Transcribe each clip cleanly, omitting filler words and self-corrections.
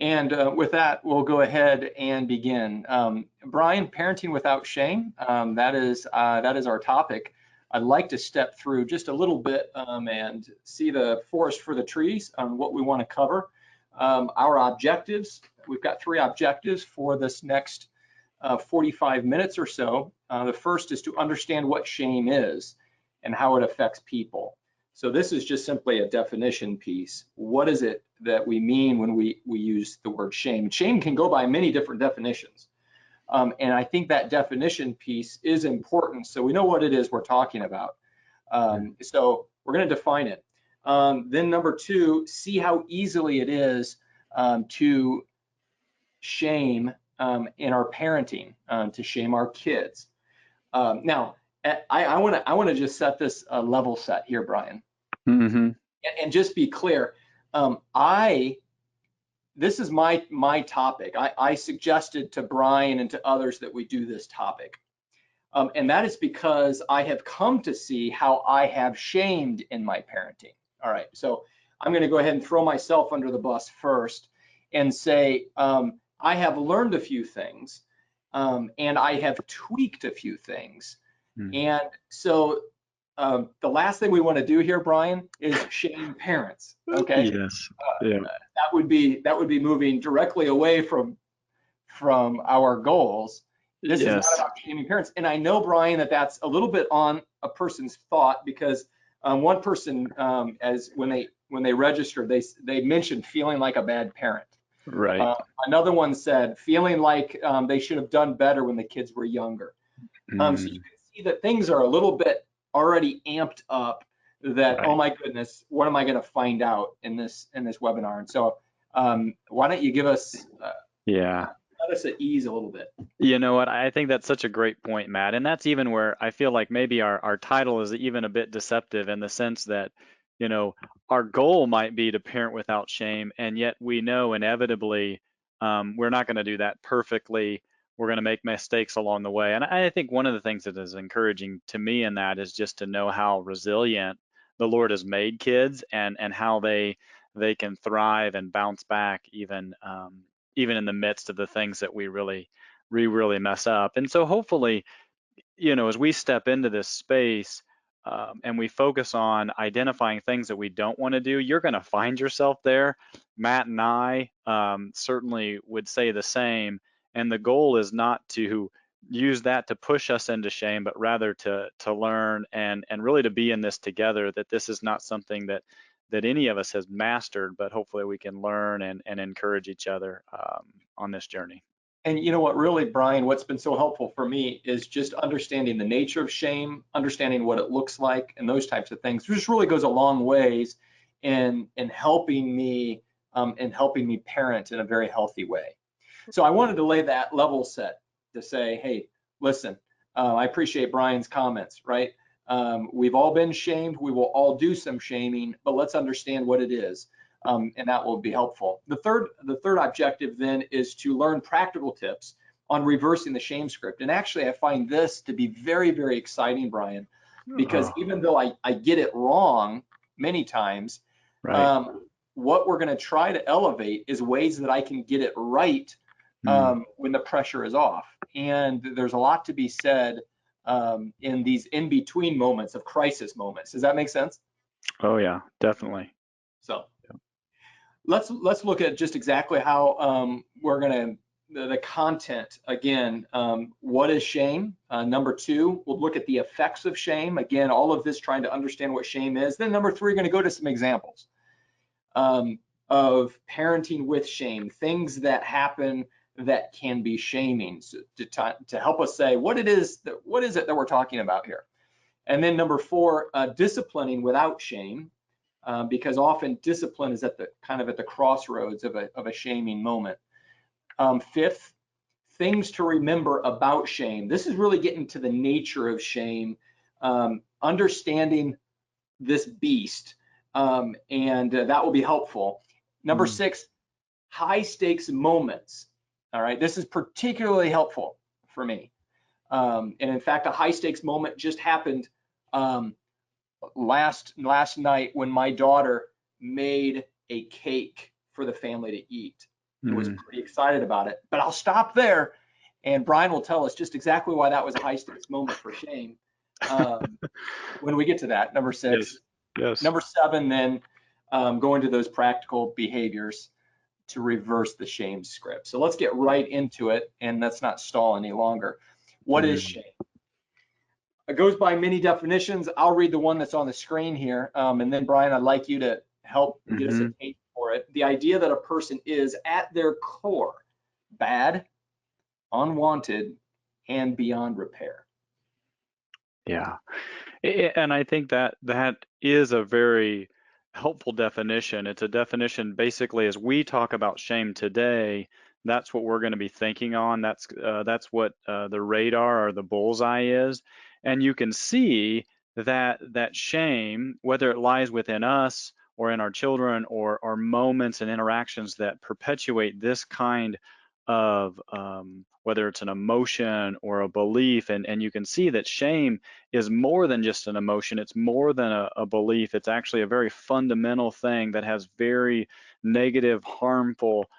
And with that, we'll go ahead and begin. Brian, parenting without shame, that is our topic. I'd like to step through just a little bit and see the forest for the trees on what we want to cover. Our objectives, we've got 3 objectives for this next 45 minutes or so. The first is to understand what shame is and how it affects people. So this is just simply a definition piece. What is it that we mean when we use the word shame? Shame can go by many different definitions. And I think that definition piece is important so we know what it is we're talking about. So we're going to define it. Then number 2, see how easily it is to shame in our parenting, to shame our kids. Now, I want to just set this level set here, Brian. Mm-hmm. And just be clear, this is my topic. I suggested to Brian and to others that we do this topic. And that is because I have come to see how I have shamed in my parenting. All right, so I'm going to go ahead and throw myself under the bus first and say I have learned a few things and I have tweaked a few things. And so the last thing we want to do here, Brian, is shame parents. Okay. Yes. Yeah. That would be moving directly away from our goals. This is not about shaming parents. And I know, Brian, that that's a little bit on a person's thought because one person, as when they registered, they mentioned feeling like a bad parent. Right. Another one said feeling like they should have done better when the kids were younger. So you can see that things are a little bit already amped up that, right. Oh my goodness, what am I going to find out in this webinar? And so why don't you give us let us at ease a little bit. You know what, I think that's such a great point, Matt, and that's even where I feel like maybe our title is even a bit deceptive in the sense that, you know, our goal might be to parent without shame, and yet we know inevitably we're not going to do that perfectly. We're going to make mistakes along the way. And I think one of the things that is encouraging to me in that is just to know how resilient the Lord has made kids and how they can thrive and bounce back even in the midst of the things that we really mess up. And so hopefully, you know, as we step into this space and we focus on identifying things that we don't want to do, you're going to find yourself there. Matt and I certainly would say the same. And the goal is not to use that to push us into shame, but rather to learn and really to be in this together, that this is not something that any of us has mastered, but hopefully we can learn and encourage each other on this journey. And you know what, really, Brian, what's been so helpful for me is just understanding the nature of shame, understanding what it looks like, and those types of things. It just really goes a long ways in helping me parent in a very healthy way. So I wanted to lay that level set to say, hey, listen, I appreciate Brian's comments, right? We've all been shamed. We will all do some shaming, but let's understand what it is. And that will be helpful. The third objective then is to learn practical tips on reversing the shame script. And actually, I find this to be very, very exciting, Brian, because even though I get it wrong many times, right. What we're going to try to elevate is ways that I can get it right when the pressure is off. And there's a lot to be said in these in-between moments of crisis moments. Does that make sense? Oh yeah, definitely. So let's look at just exactly how we're going to the content again. What is shame? Number 2, we'll look at the effects of shame. Again, all of this trying to understand what shame is. Then number 3, we're going to go to some examples of parenting with shame, things that happen that can be shaming, so to help us say what is it that we're talking about here. And then number 4, disciplining without shame. Because often discipline is at the crossroads of a shaming moment. 5th, things to remember about shame. This is really getting to the nature of shame, understanding this beast, and that will be helpful. Number 6, high stakes moments. All right, this is particularly helpful for me. And in fact, a high stakes moment just happened last night when my daughter made a cake for the family to eat. and was Mm. pretty excited about it. But I'll stop there, and Brian will tell us just exactly why that was a high stakes moment for shame when we get to that. Number Yes. 6. Yes. Number 7, then going to those practical behaviors to reverse the shame script. So let's get right into it, and let's not stall any longer. What is Mm. shame? It goes by many definitions. I'll read the one that's on the screen here, and then Brian, I'd like you to help get us a Mm-hmm. take for it. The idea that a person is at their core bad, unwanted, and beyond repair. Yeah. And I think that that is a very helpful definition. It's a definition basically as we talk about shame today, that's what we're going to be thinking on. That's what the radar or the bullseye is. And you can see that shame, whether it lies within us or in our children or moments and interactions that perpetuate this kind of whether it's an emotion or a belief, and you can see that shame is more than just an emotion. It's more than a belief. It's actually a very fundamental thing that has very negative, harmful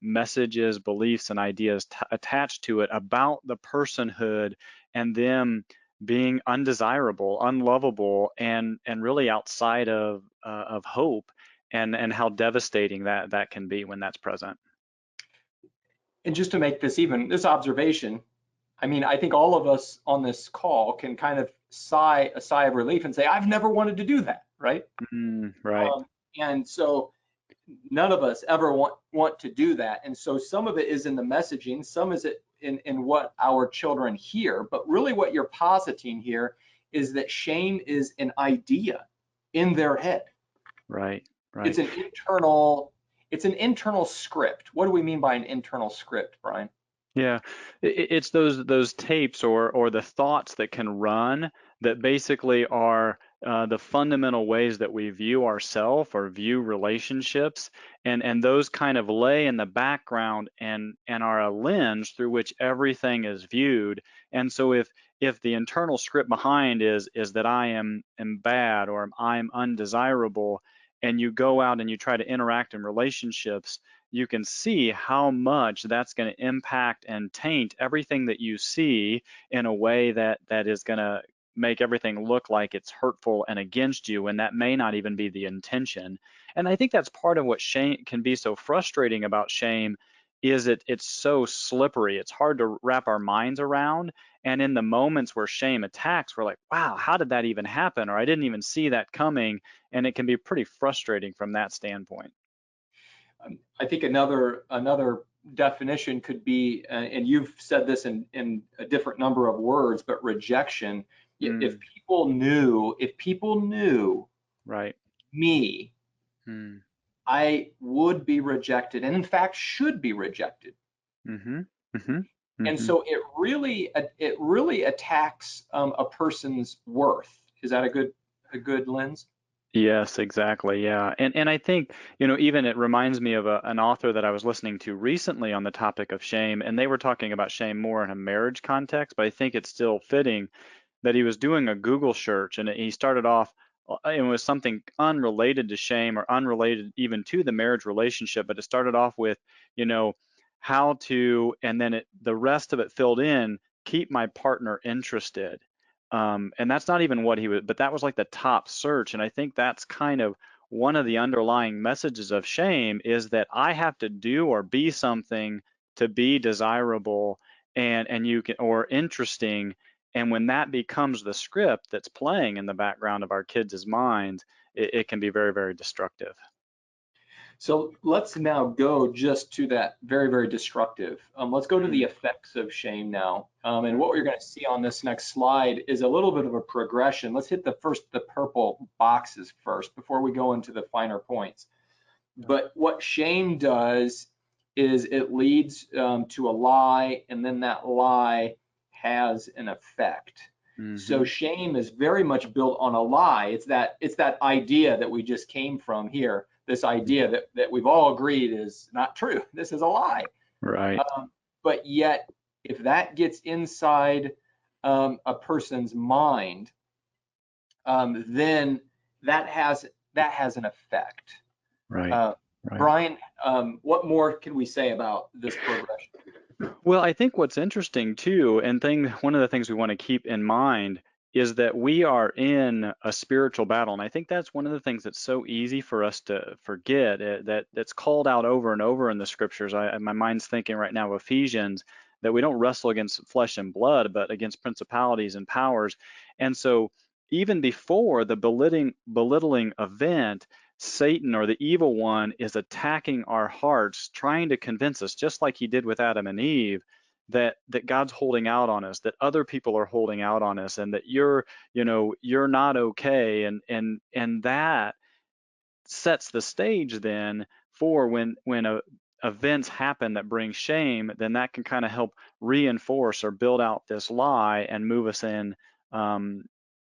messages, beliefs, and ideas attached to it about the personhood and them being undesirable, unlovable, and really outside of hope, and how devastating that can be when that's present. And just to make this observation, I mean, I think all of us on this call can kind of sigh a sigh of relief and say, I've never wanted to do that, right? Right. And so none of us ever want to do that. And so some of it is in the messaging, some is it in what our children hear, but really what you're positing here is that shame is an idea in their head. Right. It's Right. an internal script. What do we mean by an internal script, Brian? Yeah, it's those tapes or the thoughts that can run that basically are the fundamental ways that we view ourselves or view relationships, and those kind of lay in the background and are a lens through which everything is viewed. And so if the internal script behind is that I am bad or I'm undesirable, and you go out and you try to interact in relationships, you can see how much that's going to impact and taint everything that you see in a way that is going to make everything look like it's hurtful and against you, and that may not even be the intention. And I think that's part of what shame can be so frustrating about shame is it's so slippery. It's hard to wrap our minds around. And in the moments where shame attacks, we're like, wow, how did that even happen? Or I didn't even see that coming. And it can be pretty frustrating from that standpoint. I think another definition could be, and you've said this in a different number of words, but rejection. If Mm, people knew right. me, Mm, I would be rejected, and in fact should be rejected. mm-hmm. Mm-hmm. And Mm-hmm. so it really attacks a person's worth. Is that a good lens? Yes, exactly. Yeah. And I think, even it reminds me of an author that I was listening to recently on the topic of shame, and they were talking about shame more in a marriage context, but I think it's still fitting that he was doing a Google search and he started off, it was something unrelated to shame or unrelated even to the marriage relationship, but it started off with, you know, how to, and then the rest of it filled in, keep my partner interested. And that's not even what he was, but that was like the top search. And I think that's kind of one of the underlying messages of shame is that I have to do or be something to be desirable and you can, or interesting. And when that becomes the script that's playing in the background of our kids' minds, it can be very, very destructive. So let's now go just to that very, very destructive. Let's go to the Mm, effects of shame now. And what we're going to see on this next slide is a little bit of a progression. Let's hit the purple boxes first before we go into the finer points. But what shame does is it leads to a lie, and then that lie has an effect. So mm-hmm. shame is very much built on a lie. It's that idea that we just came from here. This idea that we've all agreed is not true. This is a lie. Right. But yet, if that gets inside a person's mind, then that has an effect. Right. Uh, Right. Brian, what more can we say about this progression? Well, I think what's interesting too, and one of the things we want to keep in mind is that we are in a spiritual battle. And I think that's one of the things that's so easy for us to forget, that's called out over and over in the scriptures. My mind's thinking right now of Ephesians, that we don't wrestle against flesh and blood, but against principalities and powers. And so even before the belittling event, Satan, or the evil one, is attacking our hearts, trying to convince us, just like he did with Adam and Eve, that God's holding out on us, that other people are holding out on us, and that you're not okay, and that sets the stage then for when events happen that bring shame, then that can kind of help reinforce or build out this lie and move us in,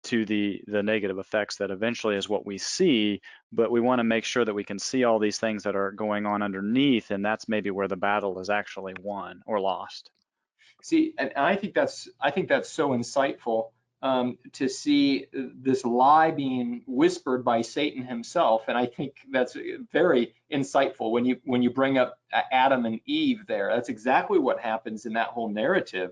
to the negative effects that eventually is what we see. But we want to make sure that we can see all these things that are going on underneath, and that's maybe where the battle is actually won or lost. See, and I think that's so insightful, to see this lie being whispered by Satan himself, and I think that's very insightful when you bring up Adam and Eve there. That's exactly what happens in that whole narrative,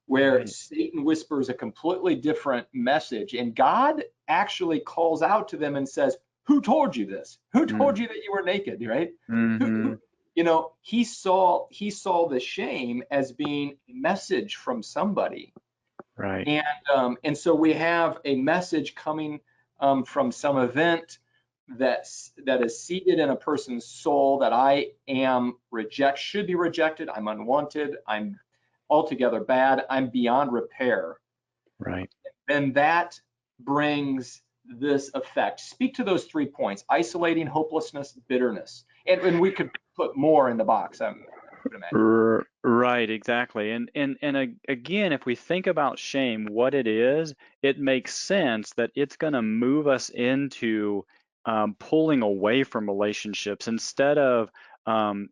where Right. Satan whispers a completely different message, and God actually calls out to them and says, "Who told you this? Who told Mm. you that you were naked?" Right? Hmm. He saw the shame as being a message from somebody, Right. and so we have a message coming, from some event that is seated in a person's soul, that I am should be rejected. I'm unwanted. I'm altogether bad. I'm beyond repair. Right. Then that brings this effect. Speak to those 3 points: isolating, hopelessness, bitterness, and we could put more in the box. I would imagine. Right, exactly. Again, if we think about shame, what it is, it makes sense that it's going to move us into, pulling away from relationships instead of,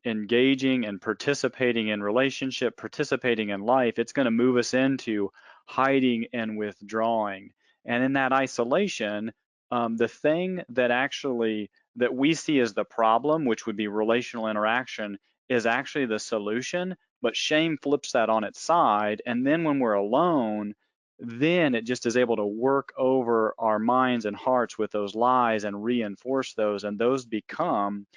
engaging and participating in relationship, participating in life. It's going to move us into hiding and withdrawing. And in that isolation, the thing that we see as the problem, which would be relational interaction, is actually the solution, but shame flips that on its side. And then when we're alone, then it just is able to work over our minds and hearts with those lies and reinforce those, and those become,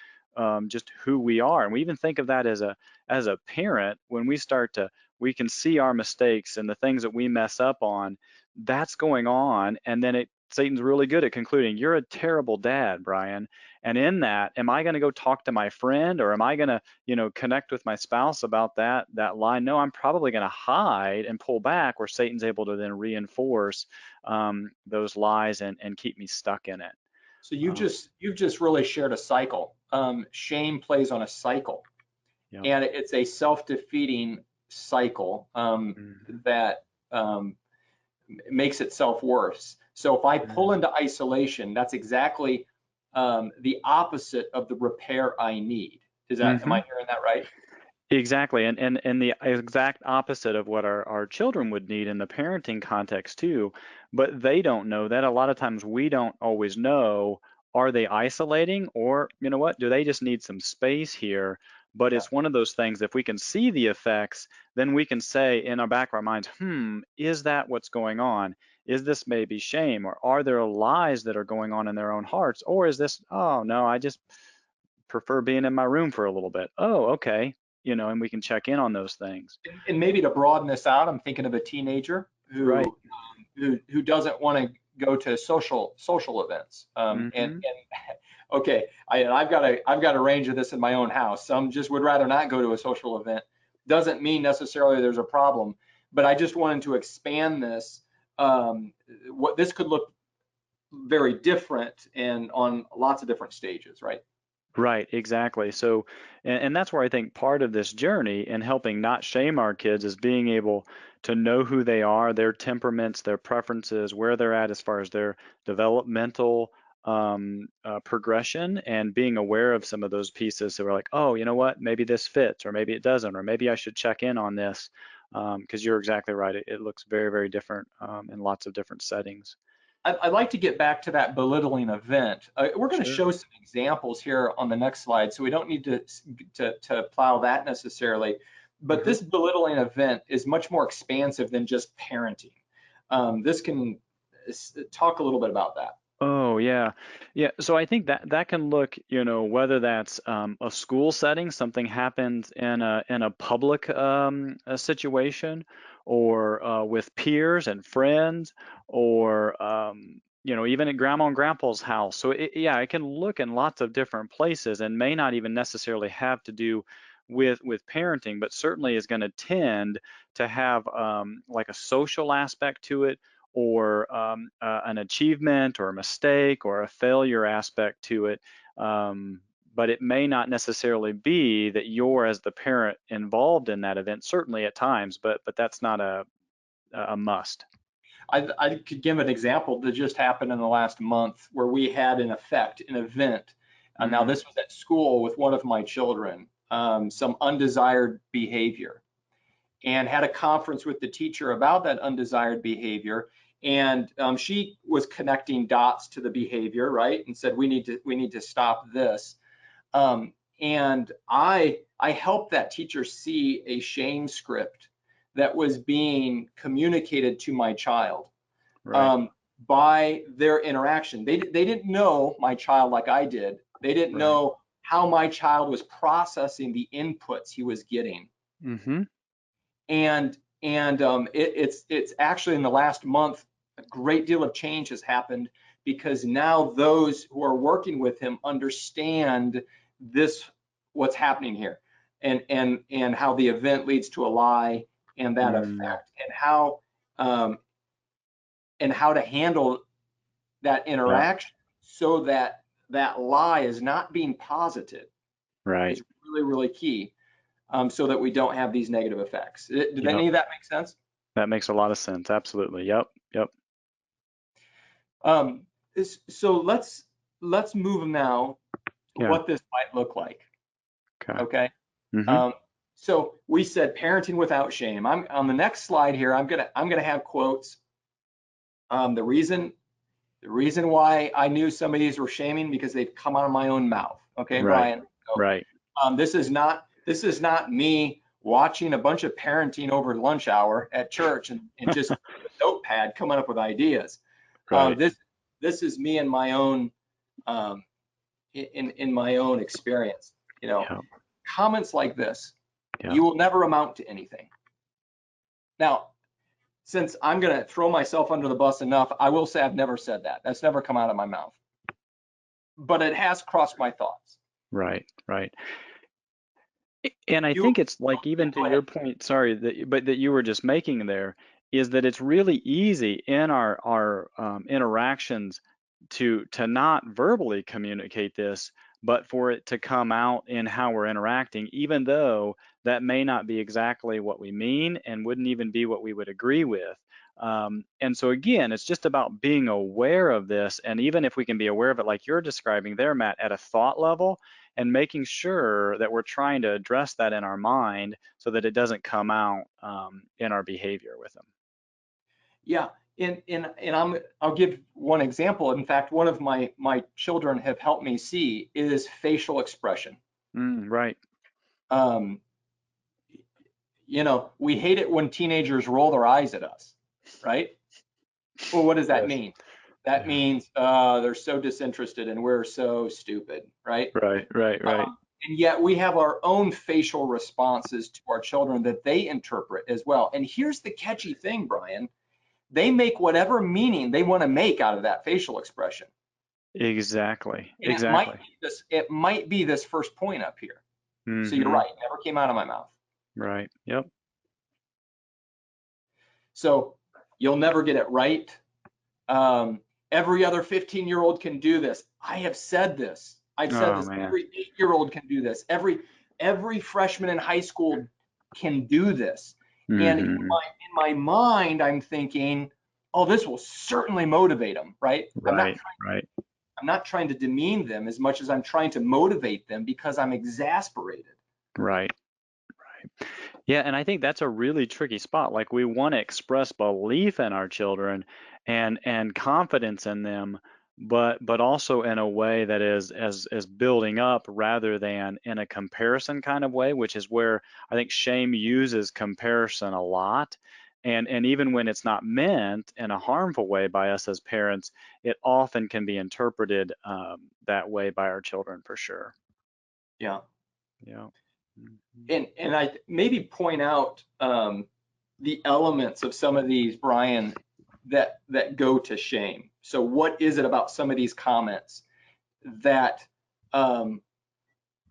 just who we are. And we even think of that as a parent. When we can see our mistakes and the things that we mess up on. That's going on, and then Satan's really good at concluding, you're a terrible dad, Brian. And in that, am I going to go talk to my friend, or am I going to, connect with my spouse about that lie? No, I'm probably going to hide and pull back, where Satan's able to then reinforce, those lies and keep me stuck in it. So Um, you've just really shared a cycle. Shame plays on a cycle, yep. and it's a self-defeating cycle, Mhm. that makes itself worse. So if I pull Mhm. into isolation, that's exactly, the opposite of the repair I need. Am I Mhm. hearing that right? Exactly, and the exact opposite of what our children would need in the parenting context too. But they don't know that. A lot of times we don't always know, are they isolating, or you know what, do they just need some space here? But Yeah. it's one of those things, if we can see the effects, then we can say in our back of our minds, is that what's going on? Is this maybe shame, or are there lies that are going on in their own hearts? Or is this, oh no, I just prefer being in my room for a little bit. Oh, okay. And we can check in on those things. And maybe to broaden this out, I'm thinking of a teenager Right. who doesn't want to go to social events. And Mm-hmm. okay, I've got a range of this in my own house. Some just would rather not go to a social event. Doesn't mean necessarily there's a problem, but I just wanted to expand this. What this could look very different and on lots of different stages, right? Right, exactly. So, and that's where I think part of this journey in helping not shame our kids is being able to know who they are, their temperaments, their preferences, where they're at as far as their developmental, progression, and being aware of some of those pieces. So we're like, oh, you know what? Maybe this fits, or maybe it doesn't, or maybe I should check in on this, because you're exactly right. It looks very, very different, in lots of different settings. I'd like to get back to that belittling event. We're going to Sure. show some examples here on the next slide, so we don't need to plow that necessarily. But Hmm. this belittling event is much more expansive than just parenting. This can talk a little bit about that. Oh yeah, yeah. So I think that that can look, whether that's a school setting, something happens in a public a situation, or with peers and friends, or even at grandma and grandpa's house. So yeah, it can look in lots of different places, and may not even necessarily have to do with parenting, but certainly is going to tend to have like a social aspect to it, or an achievement or a mistake or a failure aspect to it. But it may not necessarily be that you're, as the parent, involved in that event, certainly at times, but that's not a must. I could give an example that just happened in the last month where we had an event. Now Hmm. this was at school with one of my children, some undesired behavior, and had a conference with the teacher about that undesired behavior. And she was connecting dots to the behavior, right? And said, we need to stop this. And I helped that teacher see a shame script that was being communicated to my child Right, um, by their interaction. They didn't know my child like I did. They didn't right. know how my child was processing the inputs he was getting. Hmm. And it's actually in the last month a great deal of change has happened because now those who are working with him understand this what's happening here, and how the event leads to a lie, and that Mm, effect, um, and how to handle that yeah, interaction so that that lie is not being posited right. is really, really key, so that we don't have these negative effects. Did Yep. any of that make sense? That makes a lot of sense. Absolutely. Yep. Yep. Um, so let's move now to Yeah. what this might look like. Okay. Okay. Hmm. Um, so we said parenting without shame. I'm on the next slide here. I'm gonna have quotes. The reason why I knew some of these were shaming because they've come out of my own mouth. Okay, Right. Brian. So Right. this is not me watching a bunch of parenting over lunch hour at church and just with a notepad coming up with ideas. Right. This is me in my own um, in my own experience. You know, Yeah. comments like this, Yeah. you will never amount to anything. Now, since I'm going to throw myself under the bus enough, I will say I've never said that. That's never come out of my mouth, but it has crossed my thoughts. Right. Right. And I You, think it's like, yeah, even to go ahead. your point, sorry, that you were just making there, is that it's really easy in our interactions to not verbally communicate this, but for it to come out in how we're interacting, even though that may not be exactly what we mean and wouldn't even be what we would agree with. And so again, it's just about being aware of this, and even if we can be aware of it, like you're describing there, Matt, at a thought level, and making sure that we're trying to address that in our mind so that it doesn't come out in our behavior with them. Yeah, and I'll give one example. In fact, one of my children have helped me see is facial expression. Right. Um, we hate it when teenagers roll their eyes at us, right? Well, what does that Yes. mean? That Yeah. means they're so disinterested and we're so stupid, right? Right. Right. Right. And yet we have our own facial responses to our children that they interpret as well. And here's the catchy thing, Brian. They make whatever meaning they want to make out of that facial expression. Exactly. And it might Exactly. be this first point up here. So you're Mm-hmm. right, never came out of my mouth. Right. Yep. So you'll never get it right. Um, every other 15-year-old can do this. I have said this. I've said Oh this. man. Every 8-year-old can do this. Every freshman in high school can do this. And in Mm-hmm. my mind, I'm thinking, oh, this will certainly motivate them, right? Right. Right. I'm not trying to demean them as much as I'm trying to motivate them because I'm exasperated. Right. Yeah, and I think that's a really tricky spot. Like we want to express belief in our children and confidence in them, but also in a way that is as building up rather than in a comparison kind of way, which is where I think shame uses comparison a lot. And even when it's not meant in a harmful way by us as parents, it often can be interpreted that way by our children for sure. Yeah. Yeah. Mhm. And I maybe point out the elements of some of these, Brian, that go to shame. So what is it about some of these comments that um,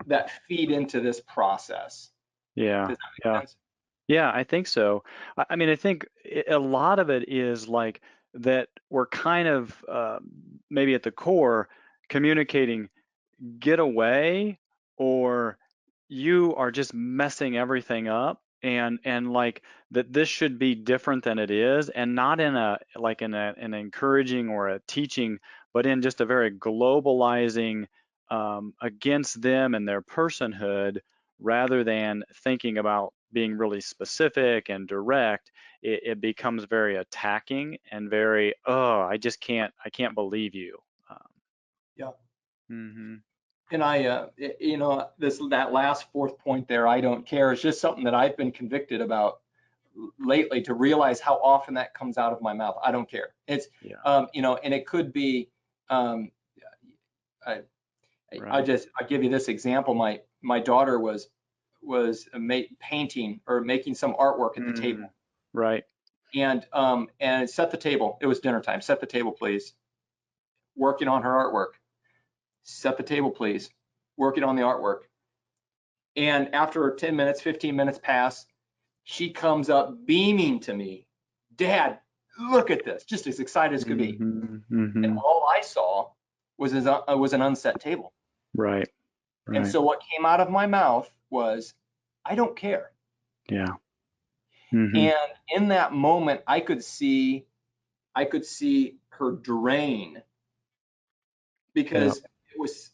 that feed into this process? Yeah. Does that Yeah. make sense? Yeah, I think so. I mean, I think a lot of it is like that we're kind of maybe at the core communicating, get away, or you are just messing everything up, and like that this should be different than it is, and not in a like in an encouraging or a teaching, but in just a very globalizing against them and their personhood rather than thinking about being really specific and direct. It becomes very attacking and very, oh, I can't believe you. Um, Yeah. mhm. And that last fourth point there, I don't care, is just something that I've been convicted about lately, to realize how often that comes out of my mouth. I don't care. It's, Yeah, and it could be, um, I, right. I'll give you this example. My daughter was painting or making some artwork at the Mm, table, right. and set the table. It was dinner time. Set the table, please. Working on her artwork. Set the table, please. Working on the artwork. And after 10 minutes, 15 minutes pass, she comes up beaming to me, Dad, look at this, just as excited as could be. Mhm, And mhm. all I saw was an unset table. Right, And right. so what came out of my mouth was, I don't care. Yeah. Mhm. And in that moment, I could see her drain, Yeah, because it was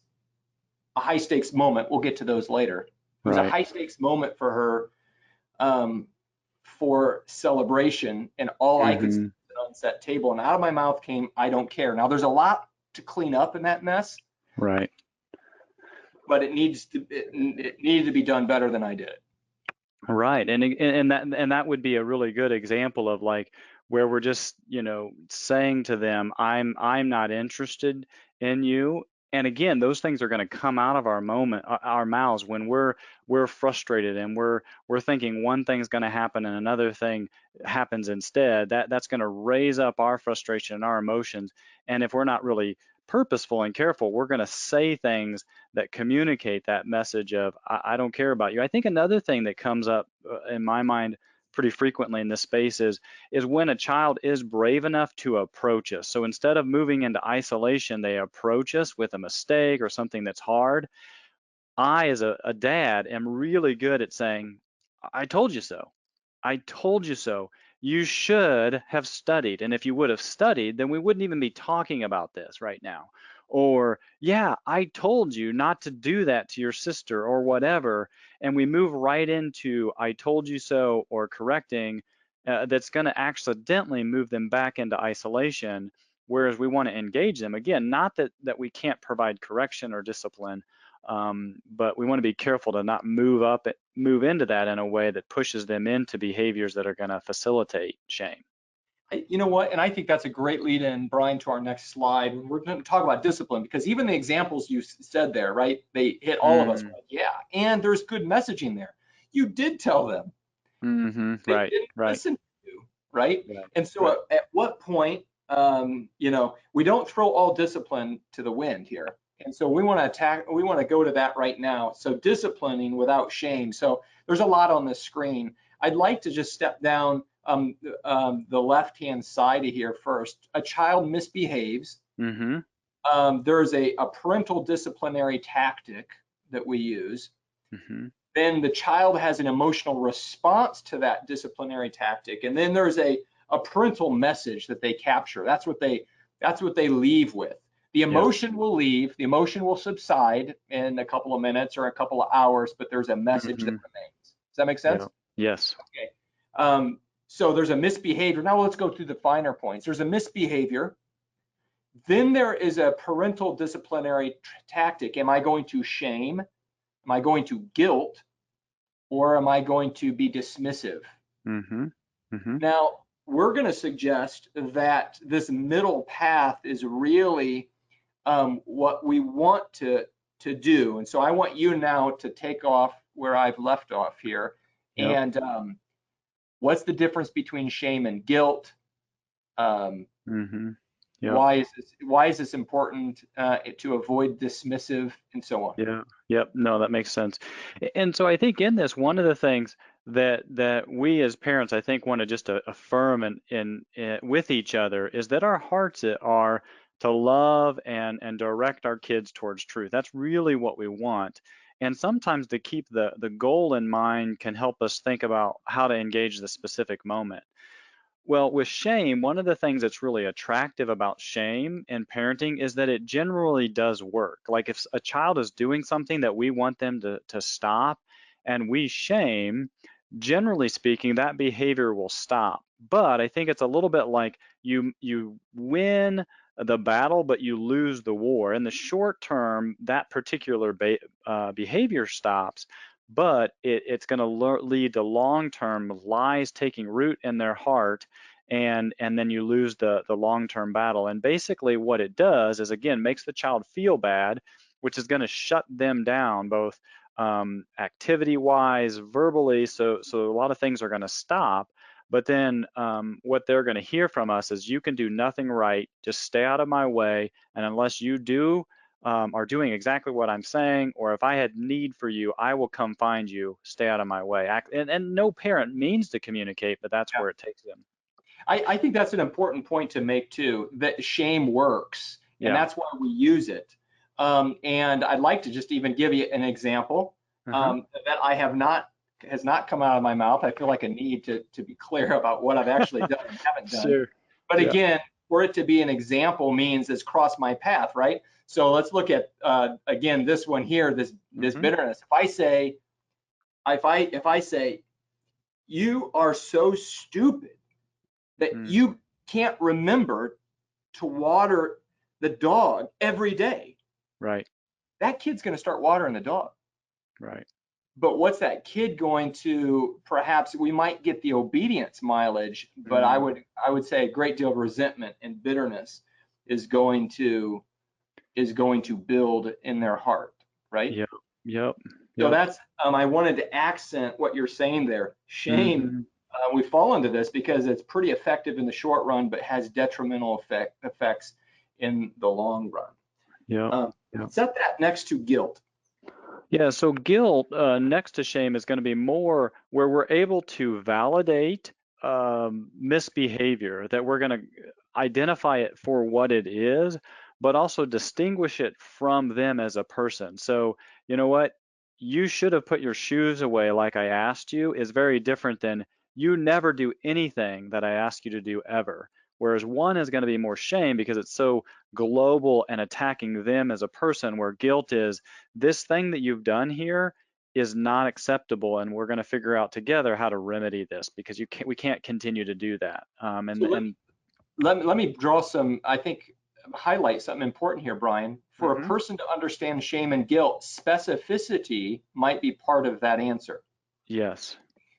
a high stakes moment. We'll get to those later. It was a right. high stakes moment for her, um, for celebration, and all I could see Mhm. was an unset table. And out of my mouth came, I don't care. Now there's a lot to clean up in that mess, Right. but it needed to be done better than I did it. Right. And that would be a really good example of like where we're just, saying to them, I'm not interested in you. And again, those things are going to come out of our mouths when we're frustrated and we're thinking one thing's going to happen and another thing happens instead. That's going to raise up our frustration and our emotions. And if we're not really purposeful and careful, we're going to say things that communicate that message of I don't care about you. I think another thing that comes up in my mind pretty frequently in this space is when a child is brave enough to approach us. So instead of moving into isolation, they approach us with a mistake or something that's hard. I, as a dad, am really good at saying, I told you so. I told you so. You should have studied. And if you would have studied, then we wouldn't even be talking about this right now. Or, yeah, I told you not to do that to your sister or whatever. And we move right into I told you so or correcting that's going to accidentally move them back into isolation. Whereas we want to engage them. Again, not that we can't provide correction or discipline, but we want to be careful to not move into that in a way that pushes them into behaviors that are going to facilitate shame. You know what? And I think that's a great lead in, Brian, to our next slide. We're going to talk about discipline, because even the examples you said there, right? They hit all of us. Mm, Like, yeah, and there's good messaging there. You did tell them. They right, didn't right, listen to you, right? right, And so right. at what point, we don't throw all discipline to the wind here. And so we want to go to that right now. So disciplining without shame. So there's a lot on the screen. I'd like to just step down the left-hand side of here first. A child misbehaves. Mm-hmm, There's a parental disciplinary tactic that we use. mm-hmm, Then the child has an emotional response to that disciplinary tactic, and then there's a parental message that they capture. That's what they leave with. The yeah, emotion will leave, the emotion will subside in a couple of minutes or a couple of hours, but there's a message that mm-hmm, remains. Does that make Yeah. sense? Yes. Okay. So there's a misbehavior. Now let's go through the finer points. There's a misbehavior. Then there is a parental disciplinary tactic. Am I going to shame? Am I going to guilt? Or am I going to be dismissive? Mm-hmm. Mm-hmm. Now, we're going to suggest that this middle path is really what we want to do. And so I want you now to take off where I've left off here. Yep. And what's the difference between shame and guilt? Mm-hmm. Yep. Why is this important to avoid dismissive and so on? Yeah. Yep. No, that makes sense. And so I think in this, one of the things that we as parents, I think, want to just affirm and with each other is that our hearts are to love and direct our kids towards truth. That's really what we want. And sometimes to keep the goal in mind can help us think about how to engage the specific moment. Well, with shame, one of the things that's really attractive about shame in parenting is that it generally does work. Like if a child is doing something that we want them to stop and we shame, generally speaking, that behavior will stop. But I think it's a little bit like you win the battle, but you lose the war. In the short term, that particular behavior stops, but it's going to lead to long-term lies taking root in their heart, and then you lose the long-term battle. And basically what it does is, again, makes the child feel bad, which is going to shut them down both activity-wise, verbally. So a lot of things are going to stop. But then what they're going to hear from us is, you can do nothing right, just stay out of my way, and unless you are doing exactly what I'm saying, or if I had need for you, I will come find you, stay out of my way. And no parent means to communicate, but that's where it takes them. I think that's an important point to make too, that shame works, and Yeah. that's why we use it. And I'd like to just even give you an example Uh-huh. that has not come out of my mouth. I feel like a need to be clear about what I've actually done and haven't done. Sure. But Yeah. again, for it to be an example means it's crossed my path, right? So let's look at again this one here, this Mm-hmm. bitterness. If I say you are so stupid that Mm. you can't remember to water the dog every day, Right. that kid's going to start watering the dog. Right. But what's that kid going to, perhaps we might get the obedience mileage, but I Mm. would I would say a great deal of resentment and bitterness is going to build in their heart, right? Yep. Yep. So Yep. that's I wanted to accent what you're saying there. Shame, Mm-hmm. we fall into this because it's pretty effective in the short run, but has detrimental effects in the long run. Yep. Um, Yep. Set that next to guilt. Yeah, so guilt next to shame is going to be more where we're able to validate misbehavior, that we're going to identify it for what it is, but also distinguish it from them as a person. So, you know what? You should have put your shoes away like I asked you is very different than you never do anything that I ask you to do ever. Whereas one is going to be more shame because it's so global and attacking them as a person, where guilt is, this thing that you've done here is not acceptable, and we're going to figure out together how to remedy this, because we can't continue to do that. So let me draw some, I think, highlight something important here, Brian. For a Mhm. person to understand shame and guilt, specificity might be part of that answer. Yes.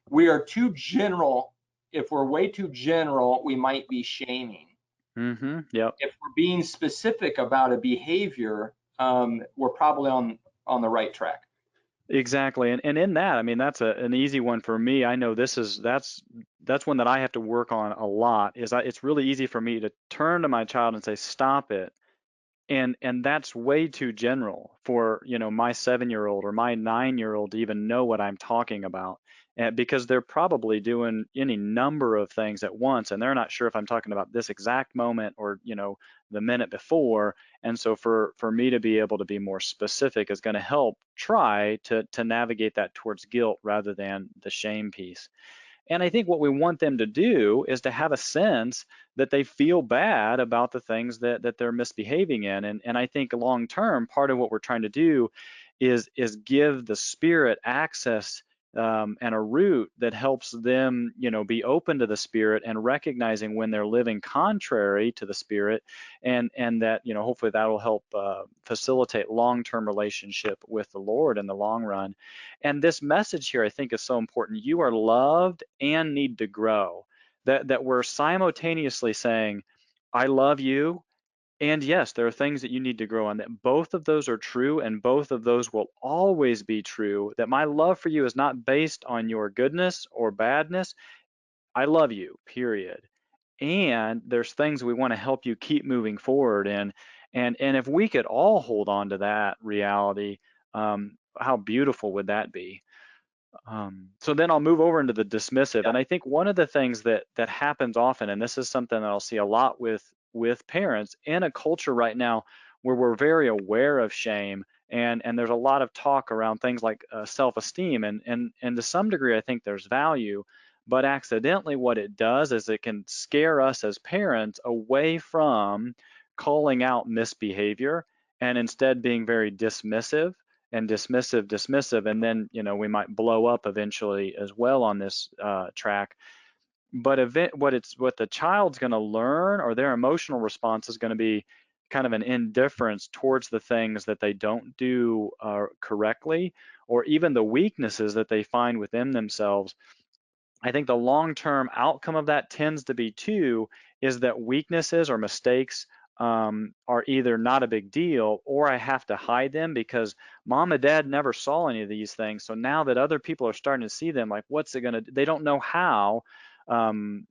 We are too general. If we're way too general, we might be shaming. Yep. If we're being specific about a behavior, we're probably on the right track. Exactly. And in that, I mean, that's an easy one for me. I know that's one that I have to work on a lot. It's really easy for me to turn to my child and say, stop it. And that's way too general for, my 7-year-old or my 9-year-old to even know what I'm talking about. Because they're probably doing any number of things at once, and they're not sure if I'm talking about this exact moment or, the minute before. And so for me to be able to be more specific is going to help try to navigate that towards guilt rather than the shame piece. And I think what we want them to do is to have a sense that they feel bad about the things that they're misbehaving in. And I think long term, part of what we're trying to do is give the spirit access and a root that helps them, be open to the Spirit and recognizing when they're living contrary to the Spirit, and that, hopefully that will help facilitate long-term relationship with the Lord in the long run. And this message here, I think, is so important. You are loved and need to grow. That we're simultaneously saying, I love you, and yes, there are things that you need to grow on, that both of those are true, and both of those will always be true, that my love for you is not based on your goodness or badness. I love you, period. And there's things we want to help you keep moving forward in. And if we could all hold on to that reality, how beautiful would that be? So then I'll move over into the dismissive. Yeah. And I think one of the things that happens often, and this is something that I'll see a lot with parents in a culture right now where we're very aware of shame, and there's a lot of talk around things like self-esteem, and to some degree I think there's value, but accidentally what it does is it can scare us as parents away from calling out misbehavior, and instead being very dismissive and dismissive, and then we might blow up eventually as well on this track. But what the child's going to learn, or their emotional response, is going to be kind of an indifference towards the things that they don't do correctly, or even the weaknesses that they find within themselves. I think the long-term outcome of that tends to be too, is that weaknesses or mistakes are either not a big deal, or I have to hide them because mom and dad never saw any of these things. So now that other people are starting to see them, like, what's it gonna do? They don't know how um,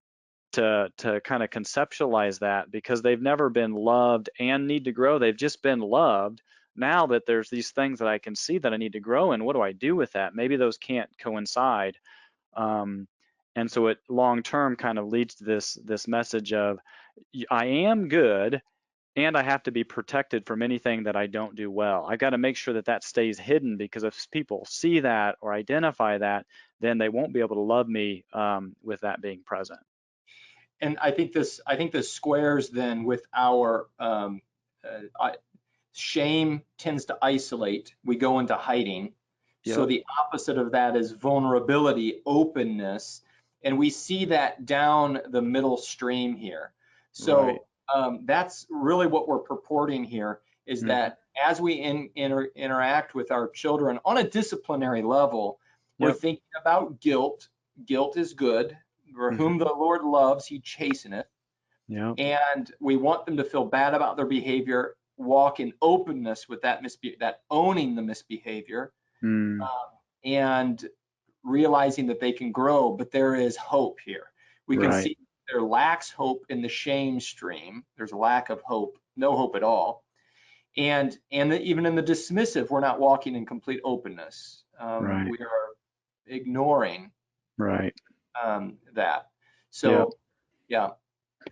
to kind of conceptualize that, because they've never been loved and need to grow. They've just been loved. Now that there's these things that I can see that I need to grow in, what do I do with that? Maybe those can't coincide. Um, and so it long term kind of leads to this message of, I am good, and I have to be protected from anything that I don't do well. I've got to make sure that that stays hidden, because if people see that or identify that, then they won't be able to love me with that being present. And I think this squares then with our shame tends to isolate. We go into hiding. So Yep. the opposite of that is vulnerability, openness, and we see that down the middle stream here. Right. So that's really what we're purporting here, is Mhm. that as we interact with our children on a disciplinary level, we're Yep. thinking about guilt. Guilt is good. For whom the Mhm. Lord loves, he chasteneth. Yep. And we want them to feel bad about their behavior, walk in openness with that owning the misbehavior, Mm. and realizing that they can grow. But there is hope here. We can Right. see there lacks hope in the shame stream. There's a lack of hope, no hope at all. And even in the dismissive, we're not walking in complete openness. Right. We are ignoring Right. that. Yep. So, yeah.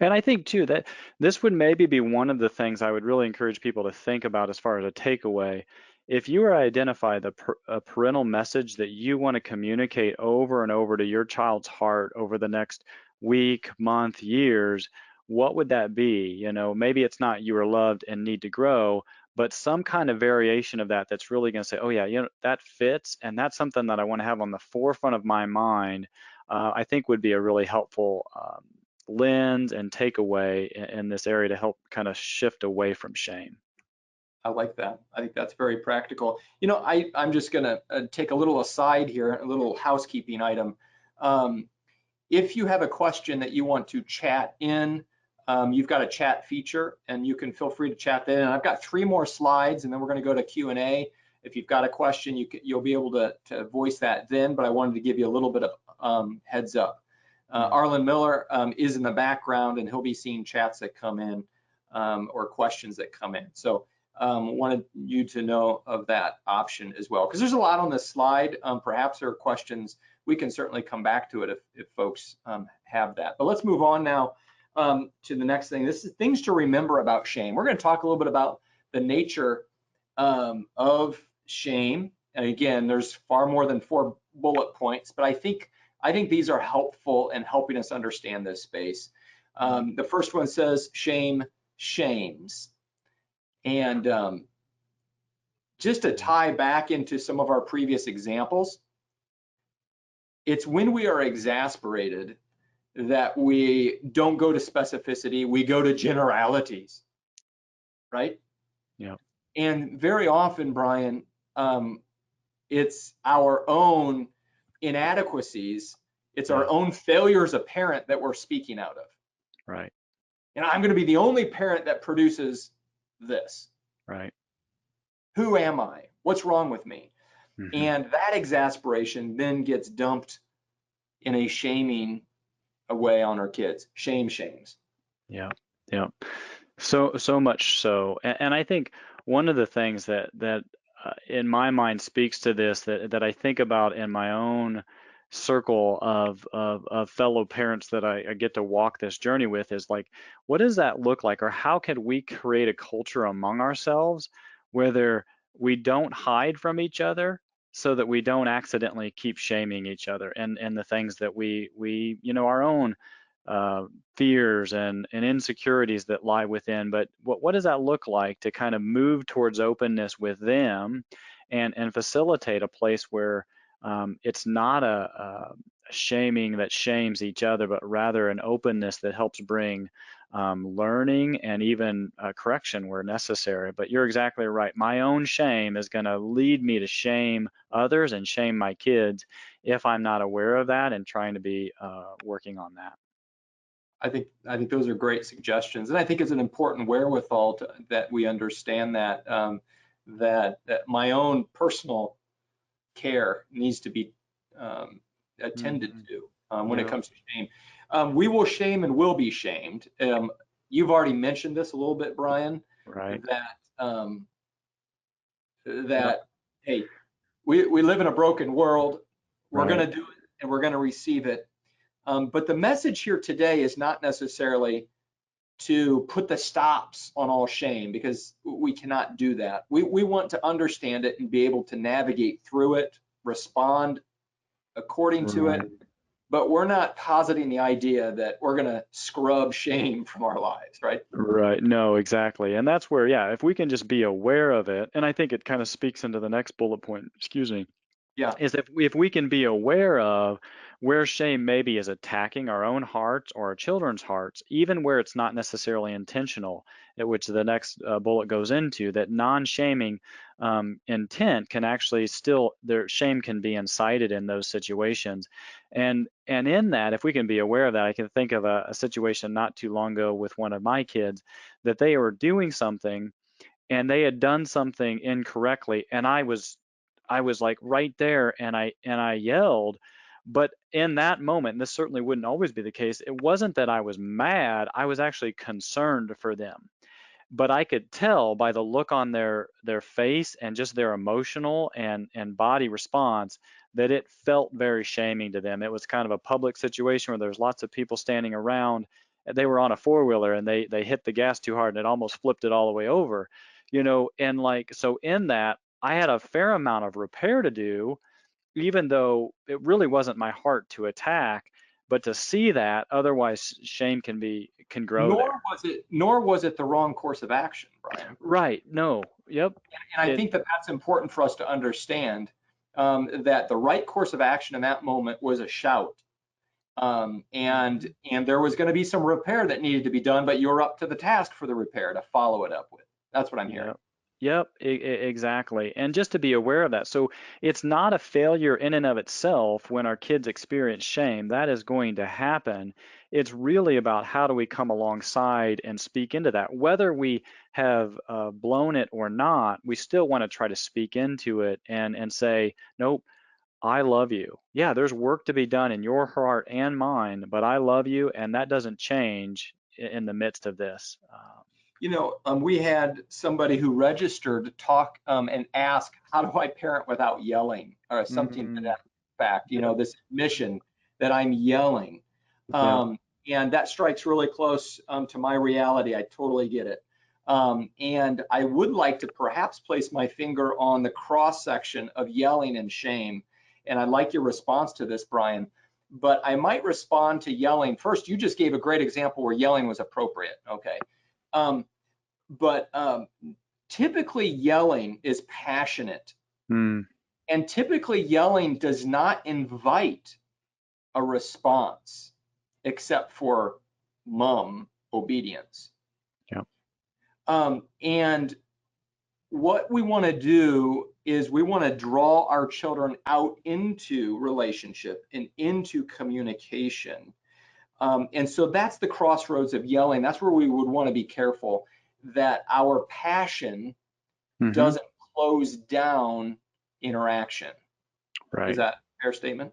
And I think too that this would maybe be one of the things I would really encourage people to think about as far as a takeaway. If you were to identify a parental message that you want to communicate over and over to your child's heart over the next week, month, years, what would that be? Maybe it's not you are loved and need to grow, but some kind of variation of that that's really going to say, oh yeah, that fits, and that's something that I want to have on the forefront of my mind. I think would be a really helpful lens and takeaway in this area to help kind of shift away from shame. I like that. I think that's very practical. I'm just going to take a little aside here, a little housekeeping item. If you have a question that you want to chat in, you've got a chat feature, and you can feel free to chat that in. I've got 3 more slides, and then we're going to go to Q&A. If you've got a question, you'll be able to voice that then, but I wanted to give you a little bit of heads up. Arlen Miller is in the background, and he'll be seeing chats that come in or questions that come in. So wanted you to know of that option as well, because there's a lot on this slide. Perhaps there are questions. We can certainly come back to it if folks have that. But let's move on now to the next thing. This is things to remember about shame. We're going to talk a little bit about the nature of shame. And again, there's far more than 4 bullet points, but I think these are helpful in helping us understand this space. The first one says shame shames. And just to tie back into some of our previous examples, It's when we are exasperated that we don't go to specificity, we go to generalities, right? Yeah. And very often, Brian, it's our own inadequacies, it's our Yeah. own failures as a parent that we're speaking out of. Right. And I'm going to be the only parent that produces this. Right. Who am I? What's wrong with me? Hmm. And that exasperation then gets dumped in a shaming way on our kids. Shames. Yeah. Yeah. So much so, and I think one of the things that in my mind speaks to this, that I think about in my own circle of fellow parents that I get to walk this journey with, is like, what does that look like, or how can we create a culture among ourselves where we don't hide from each other, so that we don't accidentally keep shaming each other and the things that we our own fears and insecurities that lie within. But what does that look like to kind of move towards openness with them, and facilitate a place where it's not a shaming that shames each other, but rather an openness that helps bring learning and even correction where necessary. But you're exactly right. My own shame is going to lead me to shame others and shame my kids if I'm not aware of that and trying to be working on that. I think those are great suggestions, and I think it's an important wherewithal that we understand that that my own personal care needs to be attended Mhm. to when it Yeah, comes to shame. We will shame and will be shamed. You've already mentioned this a little bit, Brian, right. that Yep. that hey, we live in a broken world. We're going Right. to do it and we're going to receive it. But the message here today is not necessarily to put the stops on all shame, because we cannot do that. We want to understand it and be able to navigate through it, respond according to it, Right. but we're not positing the idea that we're going to scrub shame from our lives, right? Right. No, exactly. And that's where, yeah, if we can just be aware of it, and I think it kind of speaks into the next bullet point, excuse me, Yeah. is if we can be aware of where shame maybe is attacking our own hearts or our children's hearts, even where it's not necessarily intentional, which the next bullet goes into, that non-shaming intent can actually still, their shame can be incited in those situations. And in that, if we can be aware of that, I can think of a situation not too long ago with one of my kids, that they were doing something and they had done something incorrectly, and I was like right there, and I yelled. But in that moment, and this certainly wouldn't always be the case, it wasn't that I was mad, I was actually concerned for them. But I could tell by the look on their face and just their emotional and body response that it felt very shaming to them. It was kind of a public situation where there was lots of people standing around. They were on a four-wheeler and they hit the gas too hard and it almost flipped it all the way over, and like, so in that I had a fair amount of repair to do, even though it really wasn't my heart to attack. But to see that, otherwise shame can grow there. Nor was it the wrong course of action, Brian. Right. No. Yep. And I It. think that that's important for us to understand, that the right course of action in that moment was a shout. And Mhm. there was going to be some repair that needed to be done, but you're up to the task for the repair to follow it up with. That's what I'm hearing. Yep. Yep. Exactly. And just to be aware of that. So it's not a failure in and of itself when our kids experience shame. That is going to happen. It's really about how do we come alongside and speak into that. Whether we have blown it or not, we still want to try to speak into it and say, nope, I love you. Yeah, there's work to be done in your heart and mine, but I love you, and that doesn't change in the midst of this. We had somebody who registered to talk and ask, how do I parent without yelling, or something to Mm, that fact, yep, this admission that I'm yelling. yep, And that strikes really close to my reality. I totally get it. And I would like to perhaps place my finger on the cross section of yelling and shame. And I'd like your response to this, Brian. But I might respond to yelling. First, you just gave a great example where yelling was appropriate. Okay. Um, but typically yelling is passionate, mm, and typically yelling does not invite a response except for mum obedience. Yeah. And what we want to do is we want to draw our children out into relationship and into communication. And so that's the crossroads of yelling. That's where we would want to be careful that our passion doesn't close down interaction. Right. Is that a fair statement?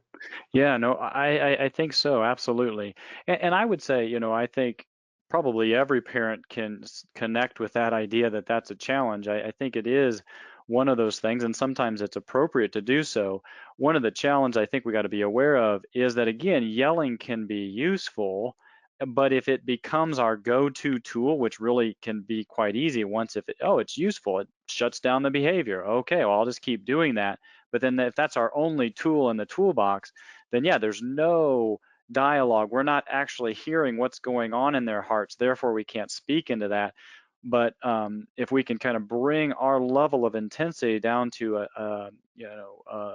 Yeah, no, I think so, absolutely. And I would say, I think probably every parent can connect with that idea that that's a challenge. I think it is one of those things, and sometimes it's appropriate to do so. One of the challenges I think we got to be aware of is that, again, yelling can be useful, but if it becomes our go-to tool, which really can be quite easy once it's useful, it shuts down the behavior. Okay, well, I'll just keep doing that. But then if that's our only tool in the toolbox, then yeah, there's no dialogue. We're not actually hearing what's going on in their hearts. Therefore, we can't speak into that. But if we can kind of bring our level of intensity down to a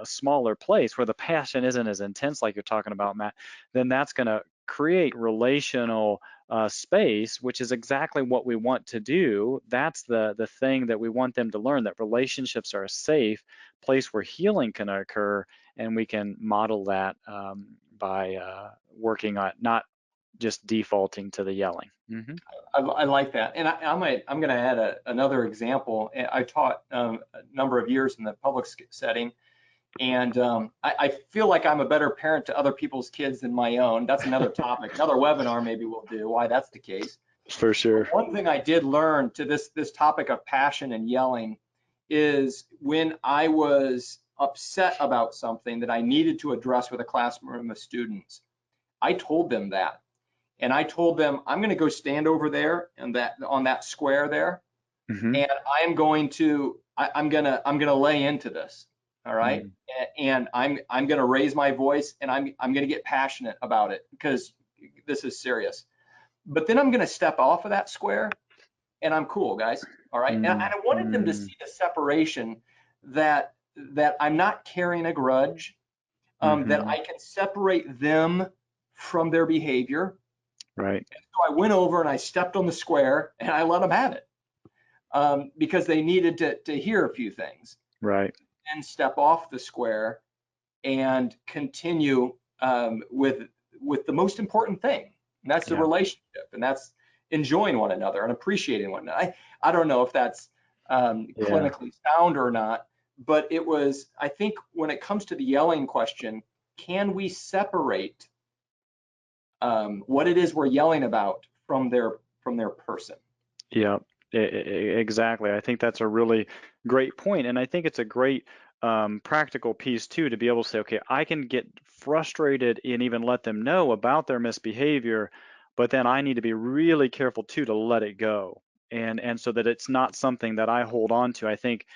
smaller place where the passion isn't as intense, like you're talking about, Matt, then that's going to create relational space, which is exactly what we want to do. That's the thing that we want them to learn, that relationships are a safe place where healing can occur, and we can model that by working on not just defaulting to the yelling. I like that, and I'm going to add another example. I taught a number of years in the public setting, and I feel like I'm a better parent to other people's kids than my own. That's another topic, another webinar maybe we'll do why that's the case. For sure. But one thing I did learn to this topic of passion and yelling is when I was upset about something that I needed to address with a classroom of students, I told them that. And I told them, I'm going to go stand over there and on that square there, and I'm going to lay into this. All right. And I'm going to raise my voice, and I'm going to get passionate about it because this is serious. But then I'm going to step off of that square, and I'm cool, guys. All right. And I wanted them to see the separation that I'm not carrying a grudge, that I can separate them from their behavior. Right. And so I went over and I stepped on the square and I let them have it, because they needed to hear a few things. Right. And step off the square and continue with the most important thing, and that's the relationship, and that's enjoying one another and appreciating one another. I don't know if that's clinically sound or not, but it was, I think when it comes to the yelling question, can we separate what it is we're yelling about from their person? Yeah, exactly. I think that's a really great point, and I think it's a great practical piece too, to be able to say, okay, I can get frustrated and even let them know about their misbehavior, but then I need to be really careful too to let it go, and so that it's not something that I hold on to. I think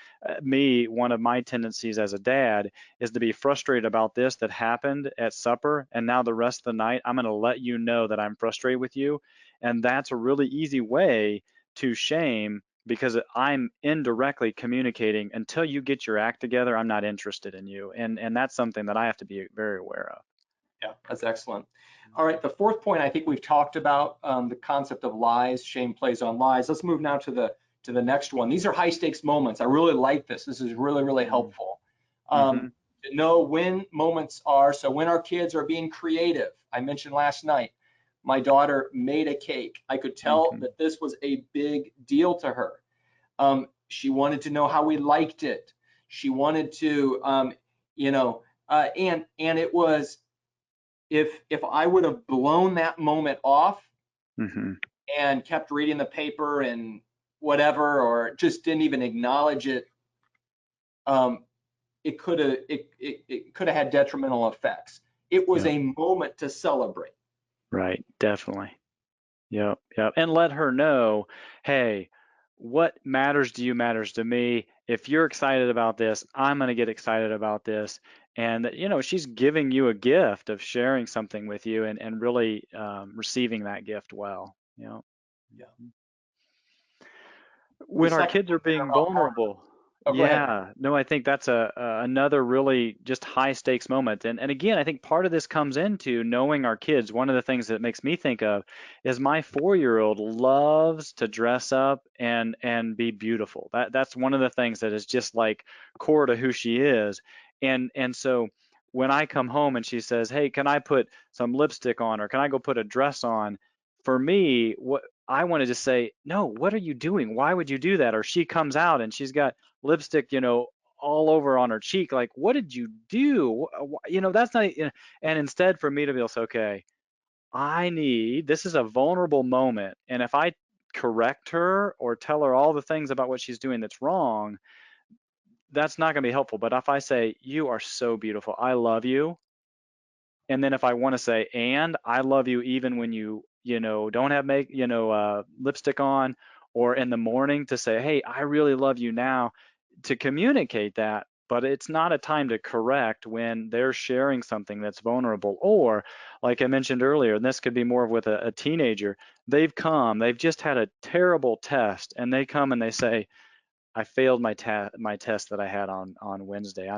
one of my tendencies as a dad is to be frustrated about this that happened at supper, and now the rest of the night I'm going to let you know that I'm frustrated with you, and that's a really easy way to shame, because I'm indirectly communicating, until you get your act together, I'm not interested in you. And that's something that I have to be very aware of. Yeah, that's excellent. All right, the fourth point I think we've talked about, the concept of lies. Shame plays on lies. Let's move now to the next one. These are high stakes moments. I really like this. This is really, really helpful. To know when moments are, so when our kids are being creative. I mentioned last night, my daughter made a cake. I could tell that this was a big deal to her. She wanted to know how we liked it. She wanted to, and it was, if I would have blown that moment off and kept reading the paper and whatever, or just didn't even acknowledge it, it could have had detrimental effects. It was a moment to celebrate. Right, definitely. Yep. And let her know, hey, what matters to you matters to me. If you're excited about this, I'm going to get excited about this. And, she's giving you a gift of sharing something with you, and really receiving that gift well. Yeah. When our kids are being vulnerable. Oh, go ahead. Yeah, no, I think that's another really just high stakes moment. And again, I think part of this comes into knowing our kids. One of the things that makes me think of is my 4-year-old loves to dress up and be beautiful. That's one of the things that is just like core to who she is. And so when I come home and she says, "Hey, can I put some lipstick on or can I go put a dress on?" For me, what I want to just say, "No, what are you doing? Why would you do that?" Or she comes out and she's got lipstick, all over on her cheek. Like, what did you do? That's not, and instead for me to be able to say, okay, this is a vulnerable moment. And if I correct her or tell her all the things about what she's doing that's wrong, that's not going to be helpful. But if I say, you are so beautiful, I love you. And then if I want to say, and I love you even when don't have lipstick on, or in the morning to say, hey, I really love you now, to communicate that, but it's not a time to correct when they're sharing something that's vulnerable. Or, like I mentioned earlier, and this could be more with a teenager, they've just had a terrible test, and they come and they say, I failed my test that I had on Wednesday.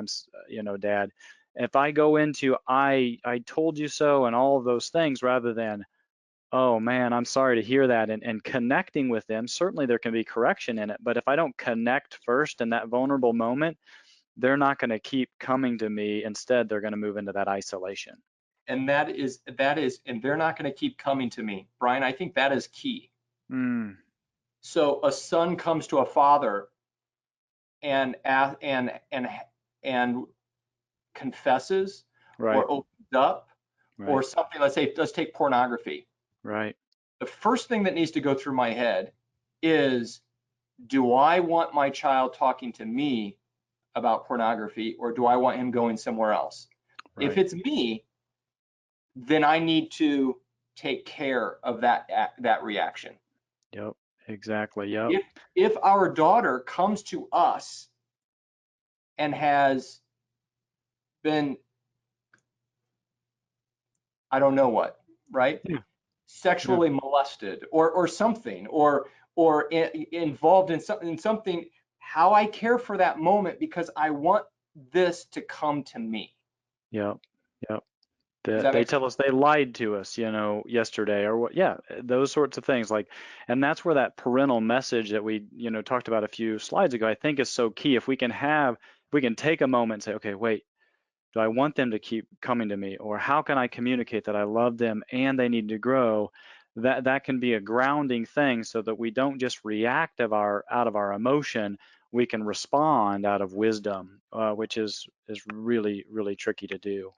Dad. If I go into I told you so and all of those things rather than, oh man, I'm sorry to hear that, and connecting with them, certainly there can be correction in it, but if I don't connect first in that vulnerable moment, they're not going to keep coming to me. Instead, they're going to move into that isolation. And and they're not going to keep coming to me. Brian, I think that is key. Mm, So a son comes to a father and and confesses right, or opens up or right, something. Let's take pornography. right, The first thing that needs to go through my head is, do I want my child talking to me about pornography, or do I want him going somewhere else? If right. it's me, then I need to take care of that reaction. Yep, exactly. Yep. If our daughter comes to us and has been, I don't know what, right? Yeah, yeah, Sexually molested or something, or involved in something, how I care for that moment because I want this to come to me. yep, yep. Does That that they make sense? tell us they lied to us, yesterday or what, yeah, those sorts of things like, and that's where that parental message that we, talked about a few slides ago, I think is so key. If we can take a moment and say, okay, wait, do I want them to keep coming to me, or how can I communicate that I love them and they need to grow? That can be a grounding thing so that we don't just react out of our emotion. We can respond out of wisdom, which is really, really tricky to do.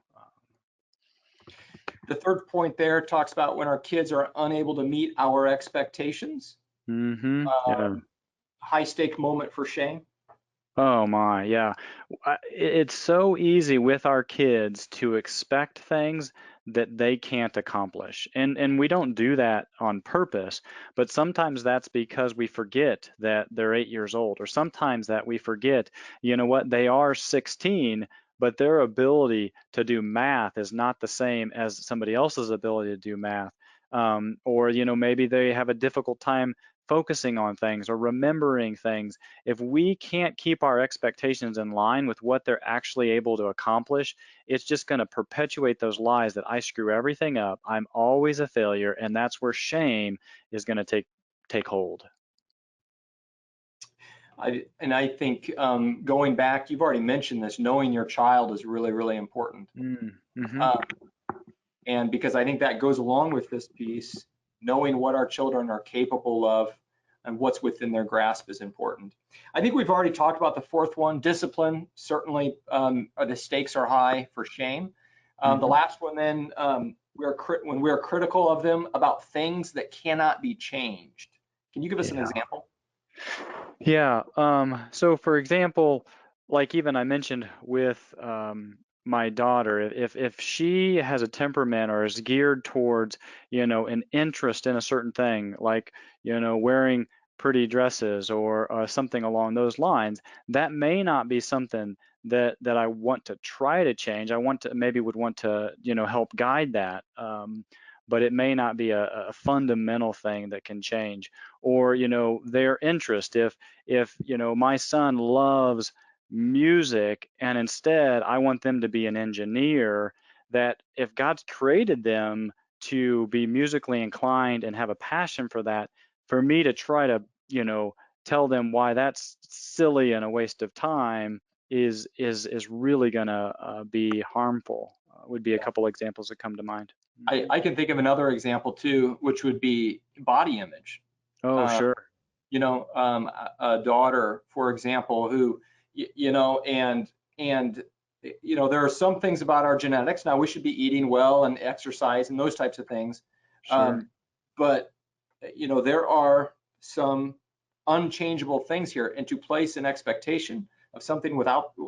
The third point there talks about when our kids are unable to meet our expectations. Yeah. Um, High stake moment for shame. Oh my, yeah. It's so easy with our kids to expect things that they can't accomplish. And we don't do that on purpose, but sometimes that's because we forget that they're 8 years old, or sometimes that we forget, they are 16, but their ability to do math is not the same as somebody else's ability to do math. Or, maybe they have a difficult time focusing on things or remembering things. If we can't keep our expectations in line with what they're actually able to accomplish, it's just going to perpetuate those lies that I screw everything up, I'm always a failure, and that's where shame is going to take hold. I think going back, you've already mentioned this, knowing your child is really, really important. Mm-hmm. Um, and because I think that goes along with this piece, knowing what our children are capable of and what's within their grasp is important. I think we've already talked about the fourth one, discipline. Certainly, the stakes are high for shame. The Mm-hmm. last one, then, when we are critical of them about things that cannot be changed. Can you give us an Yeah. example? Yeah. So for example, like even I mentioned with my daughter, if she has a temperament or is geared towards, an interest in a certain thing, like, wearing pretty dresses or something along those lines, that may not be something that I want to try to change. I would want to, help guide that. but it may not be a fundamental thing that can change. Or, their interest. If my son loves music and instead I want them to be an engineer, that if God's created them to be musically inclined and have a passion for that, for me to try to, tell them why that's silly and a waste of time is really going to be harmful. Would be a couple examples that come to mind. I can think of another example too, which would be body image. Oh, Um, sure. a daughter, for example, who, and there are some things about our genetics. Now we should be eating well and exercise and those types of things. Sure. But there are some unchangeable things here, and to place an expectation of something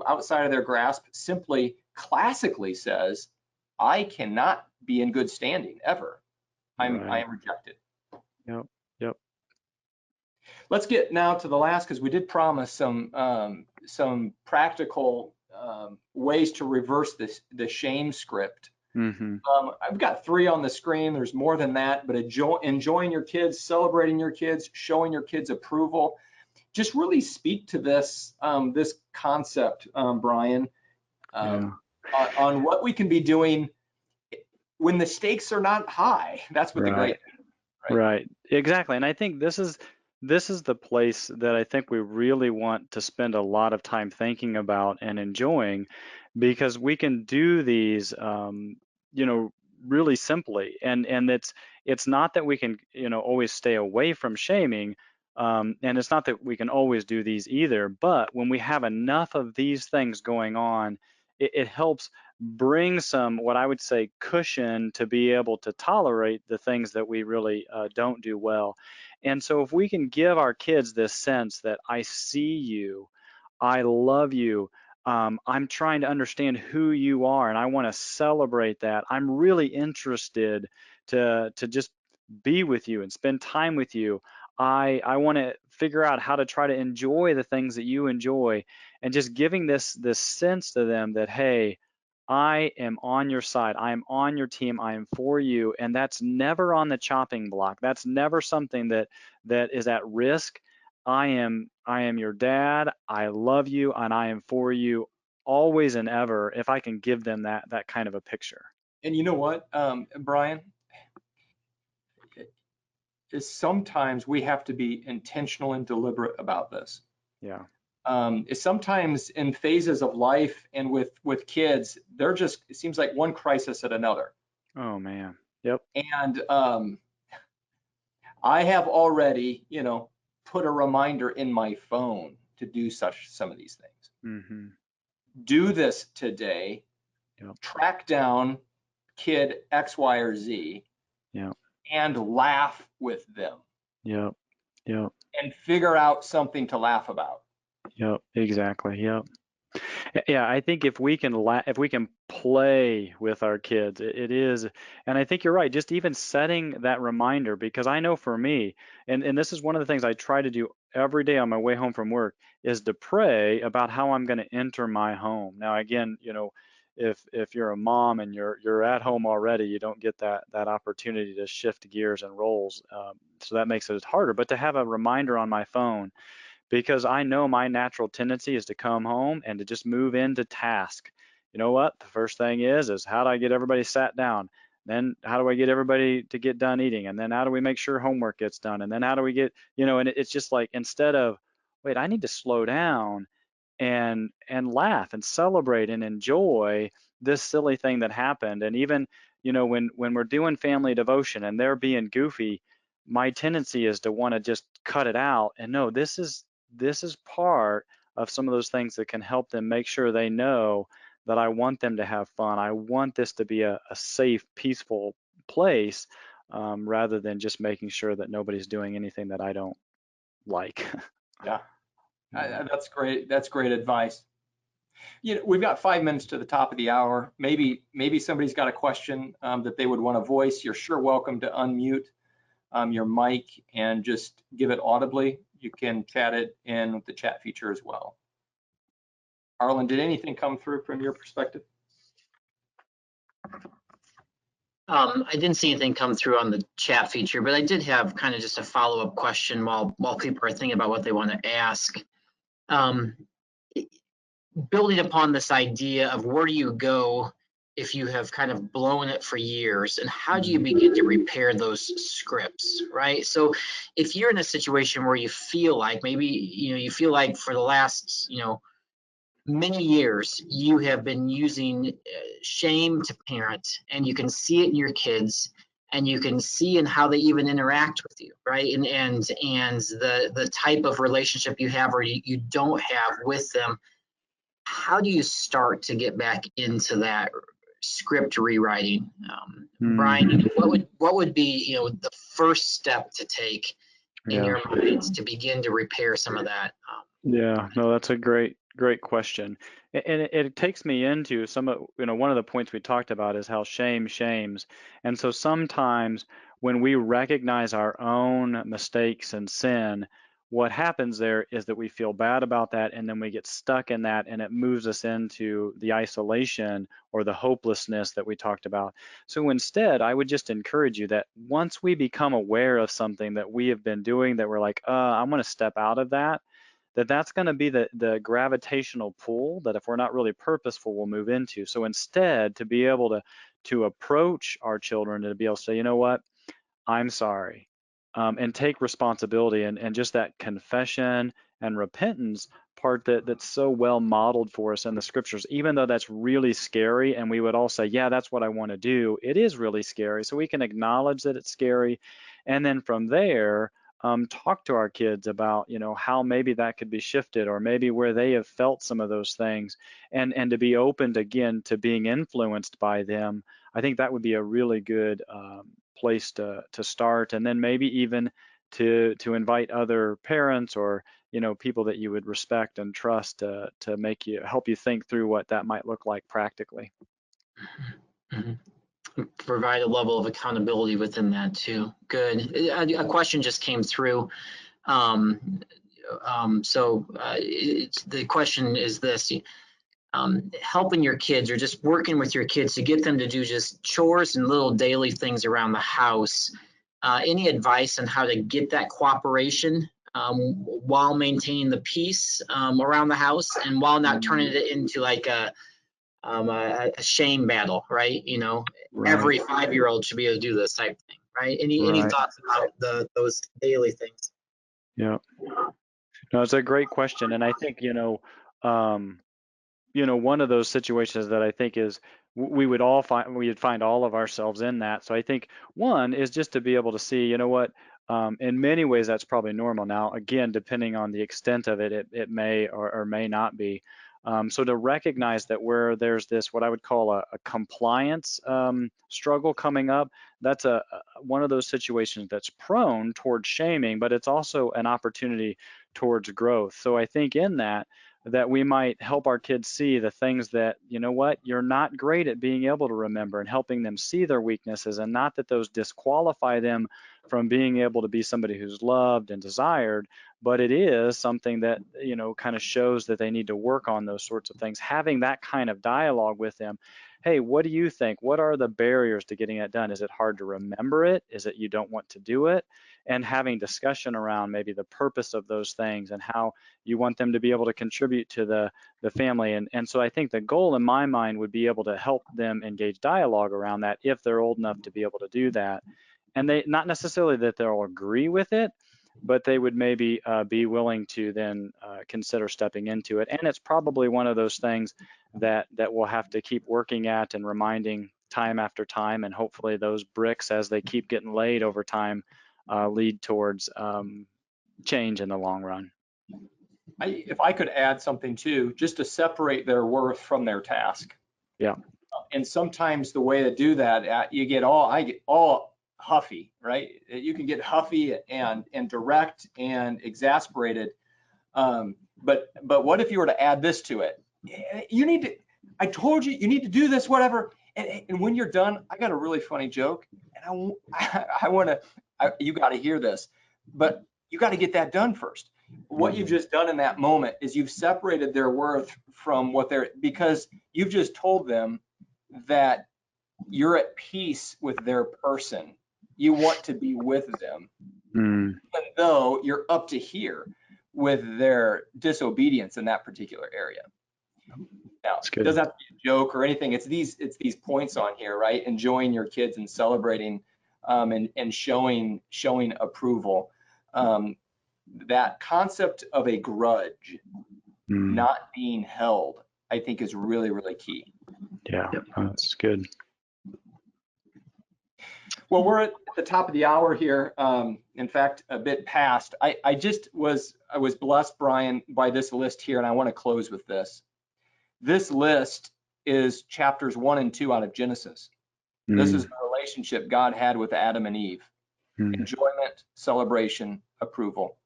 outside of their grasp simply classically says, I cannot be in good standing ever. I Right. am rejected. Yep. Yep. Let's get now to the last, because we did promise some practical ways to reverse the shame script. Mm-hmm. I've got 3 on the screen. There's more than that, but enjoying your kids, celebrating your kids, showing your kids approval. Just really speak to this concept, Brian, Yeah. on what we can be doing when the stakes are not high. That's what the Right. great thing, right? Right. Exactly. And I think this is the place that I think we really want to spend a lot of time thinking about and enjoying, because we can do these, you know, really simply. And it's not that we can, always stay away from shaming, and it's not that we can always do these either. But when we have enough of these things going on, it helps bring some, what I would say, cushion to be able to tolerate the things that we really don't do well. And so if we can give our kids this sense that I see you, I love you, I'm trying to understand who you are, and I want to celebrate that. I'm really interested to just be with you and spend time with you. I want to figure out how to try to enjoy the things that you enjoy, and just giving this sense to them that, hey, I am on your side. I am on your team. I am for you. And that's never on the chopping block. That's never something that is at risk. I am your dad. I love you and I am for you always and ever, if I can give them that kind of a picture. And you know what, Brian, is sometimes we have to be intentional and deliberate about this. Yeah. Is sometimes in phases of life and with kids, they're just, it seems like one crisis at another. Oh man. Yep. And I have already, put a reminder in my phone to do some of these things. Mm-hmm. Do this today. Yep. Track down kid X, Y, or Z, Yep. and laugh with them Yep. Yep. and figure out something to laugh about. Yep. Exactly. Yep. Yeah, I think if we can play with our kids, it is, and I think you're right, just even setting that reminder, because I know for me, and this is one of the things I try to do every day on my way home from work, is to pray about how I'm going to enter my home. Now, again, if you're a mom and you're at home already, you don't get that opportunity to shift gears and roles, so that makes it harder. But to have a reminder on my phone, because I know my natural tendency is to come home and to just move into task. You know what? The first thing is how do I get everybody sat down? Then how do I get everybody to get done eating? And then how do we make sure homework gets done? And then how do we get, and it's just like, instead of, wait, I need to slow down and laugh and celebrate and enjoy this silly thing that happened. And even, when we're doing family devotion and they're being goofy, my tendency is to want to just cut it out. And no, this is part of some of those things that can help them make sure they know that I want them to have fun. I want this to be a safe, peaceful place, rather than just making sure that nobody's doing anything that I don't like. Yeah, Yeah. that's great. That's great advice. We've got 5 minutes to the top of the hour. Maybe somebody's got a question that they would want to voice. You're sure welcome to unmute your mic and just give it audibly. You can chat it in with the chat feature as well. Arlen, did anything come through from your perspective? I didn't see anything come through on the chat feature, but I did have kind of just a follow-up question while people are thinking about what they want to ask. Um, Building upon this idea of where do you go if you have kind of blown it for years, and how do you begin to repair those scripts, right? So if you're in a situation where you feel like maybe, you feel like for the last, many years you have been using shame to parent, and you can see it in your kids, and you can see in how they even interact with you, right? And the type of relationship you have or you don't have with them. How do you start to get back into that script rewriting? Brian, what would be the first step to take in Yeah. your minds to begin to repair some of that? Yeah, no, that's a great question. And it takes me into some of, one of the points we talked about is how shame shames. And so sometimes when we recognize our own mistakes and sin, what happens there is that we feel bad about that, and then we get stuck in that, and it moves us into the isolation or the hopelessness that we talked about. So instead, I would just encourage you that once we become aware of something that we have been doing that we're like, I'm going to step out of that, that's going to be the gravitational pull that if we're not really purposeful, we'll move into. So instead, to be able to approach our children and to be able to say, you know what, I'm sorry, and take responsibility, and just that confession and repentance part that's so well modeled for us in the scriptures, even though that's really scary, and we would all say, yeah, that's what I want to do. It is really scary. So we can acknowledge that it's scary. And then from there, talk to our kids about, how maybe that could be shifted, or maybe where they have felt some of those things, and to be open again to being influenced by them. I think that would be a really good place to start, and then maybe even to invite other parents or people that you would respect and trust to help you think through what that might look like practically. Mm-hmm. Provide a level of accountability within that too. Good. A question just came through. The question is this: helping your kids or just working with your kids to get them to do just chores and little daily things around the house. Any advice on how to get that cooperation while maintaining the peace around the house, and while not turning it into like a shame battle, right? Right. Every 5-year-old should be able to do this type of thing, right? Any Right. thoughts about those daily things? Yeah. No, it's a great question, and I think one of those situations that I think is we'd find all of ourselves in that. So I think one is just to be able to see, in many ways that's probably normal. Now, again, depending on the extent of it, it may or may not be. So to recognize that where there's this, what I would call a compliance struggle coming up, that's one of those situations that's prone towards shaming, but it's also an opportunity towards growth. So I think in that we might help our kids see the things that, you're not great at being able to remember, and helping them see their weaknesses, and not that those disqualify them from being able to be somebody who's loved and desired, but it is something that, kind of shows that they need to work on those sorts of things. Having that kind of dialogue with them. Hey, what do you think? What are the barriers to getting it done? Is it hard to remember it? Is it you don't want to do it? And having discussion around maybe the purpose of those things and how you want them to be able to contribute to the family. And so I think the goal in my mind would be able to help them engage dialogue around that if they're old enough to be able to do that. And they, not necessarily that they'll agree with it, but they would maybe be willing to then consider stepping into it. And it's probably one of those things that we'll have to keep working at and reminding time after time, and hopefully those bricks, as they keep getting laid over time, lead towards change in the long run. If I could add something too, just to separate their worth from their task. Yeah. And sometimes the way to do that, I get all huffy, right? You can get huffy and direct and exasperated. But what if you were to add this to it? I told you, you need to do this, whatever. And when you're done, I got a really funny joke, and you got to hear this, but you got to get that done first. What you've just done in that moment is you've separated their worth from because you've just told them that you're at peace with their person. You want to be with them, even though you're up to here with their disobedience in that particular area. Now, it doesn't have to be a joke or anything. It's these points on here, right? Enjoying your kids and celebrating and showing approval. That concept of a grudge not being held, I think, is really, really key. Yeah, that's good. Well, we're at the top of the hour here. In fact, a bit past. I was blessed, Brian, by this list here, and I want to close with this. This list is chapters 1 and 2 out of Genesis. This is the relationship God had with Adam and Eve. Enjoyment, celebration, approval.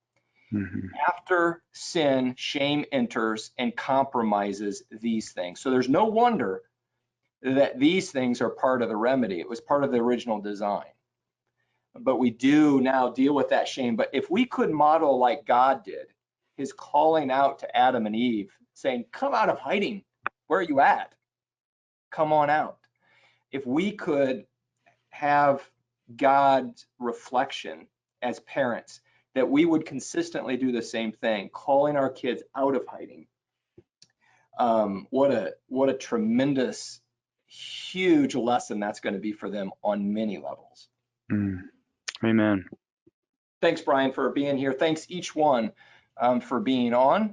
After sin, shame enters and compromises these things. So there's no wonder that these things are part of the remedy. It was part of the original design. But we do now deal with that shame. But if we could model like God did, his calling out to Adam and Eve, saying, come out of hiding. Where are you at? Come on out. If we could have God's reflection as parents, that we would consistently do the same thing, calling our kids out of hiding. What a tremendous, huge lesson that's going to be for them on many levels. Amen. Thanks, Brian, for being here. Thanks each one for being on.